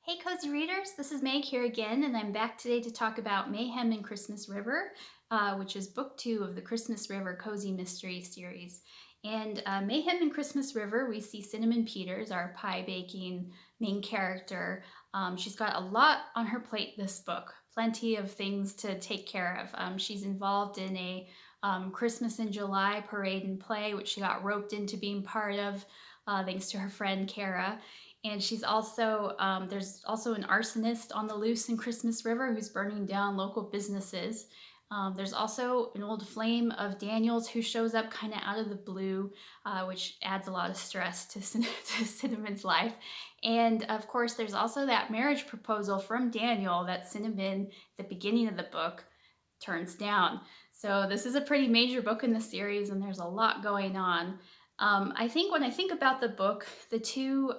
Hey Cozy Readers, this is Meg here again, and I'm back today to talk about Mayhem and Christmas River, which is book 2 of the Christmas River Cozy Mystery series. And Mayhem and Christmas River, we see Cinnamon Peters, our pie baking main character. She's got a lot on her plate this book, plenty of things to take care of. She's involved in a Christmas in July parade and play, which she got roped into being part of thanks to her friend Kara. And she's also, there's also an arsonist on the loose in Christmas River who's burning down local businesses. There's also an old flame of Daniel's who shows up kind of out of the blue, which adds a lot of stress to, to Cinnamon's life. And of course, there's also that marriage proposal from Daniel that Cinnamon, at the beginning of the book, turns down. So this is a pretty major book in the series, and there's a lot going on. I think when I think about the book, the two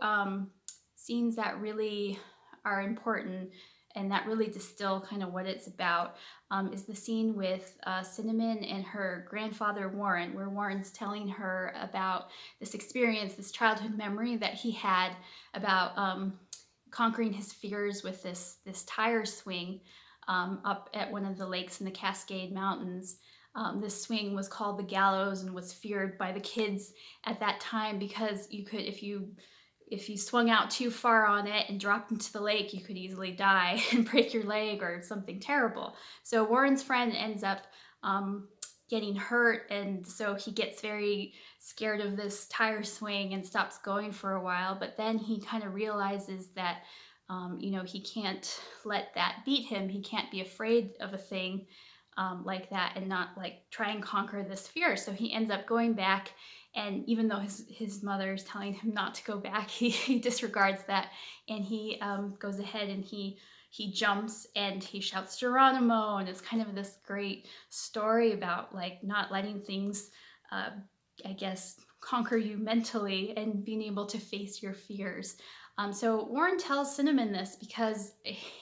scenes that really are important and that really distill kind of what it's about is the scene with Cinnamon and her grandfather Warren, where Warren's telling her about this experience, this childhood memory that he had about conquering his fears with this tire swing up at one of the lakes in the Cascade Mountains. This swing was called the Gallows and was feared by the kids at that time because you could, if you swung out too far on it and dropped into the lake, you could easily die and break your leg or something terrible. So Warren's friend ends up getting hurt, and so he gets very scared of this tire swing and stops going for a while. But then he kind of realizes that he can't let that beat him. He can't be afraid of a thing like that and not like try and conquer this fear. So he ends up going back, and even though his mother is telling him not to go back, he disregards that, and he goes ahead and he jumps and he shouts Geronimo, and it's kind of this great story about like not letting things I guess conquer you mentally and being able to face your fears. So Warren tells Cinnamon this because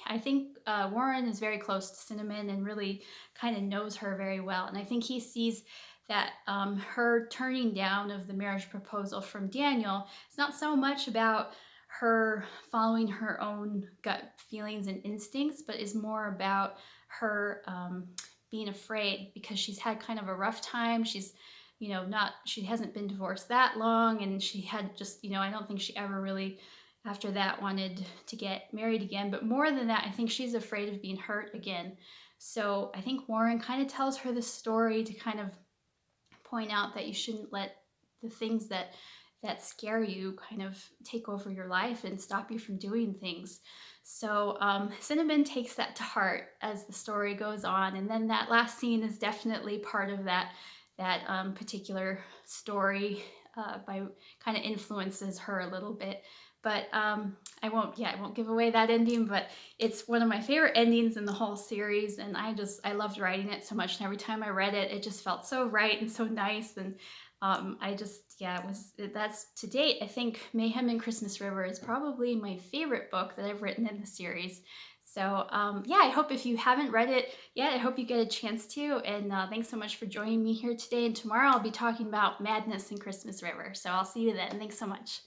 I think Warren is very close to Cinnamon and really kind of knows her very well. And I think he sees that her turning down of the marriage proposal from Daniel is not so much about her following her own gut feelings and instincts, but is more about her being afraid because she's had kind of a rough time. She's she hasn't been divorced that long, and she had just, I don't think she ever really after that wanted to get married again. But more than that, I think she's afraid of being hurt again. So I think Warren kind of tells her this story to kind of point out that you shouldn't let the things that scare you kind of take over your life and stop you from doing things. So Cinnamon takes that to heart as the story goes on, and then that last scene is definitely part of that particular story by kind of influences her a little bit. But I won't give away that ending, but it's one of my favorite endings in the whole series, and I loved writing it so much, and every time I read it, it just felt so right and so nice, and that's to date, I think Mayhem and Christmas River is probably my favorite book that I've written in the series. So I hope if you haven't read it yet, I hope you get a chance to, and thanks so much for joining me here today, and tomorrow I'll be talking about Madness in Christmas River. So I'll see you then. Thanks so much.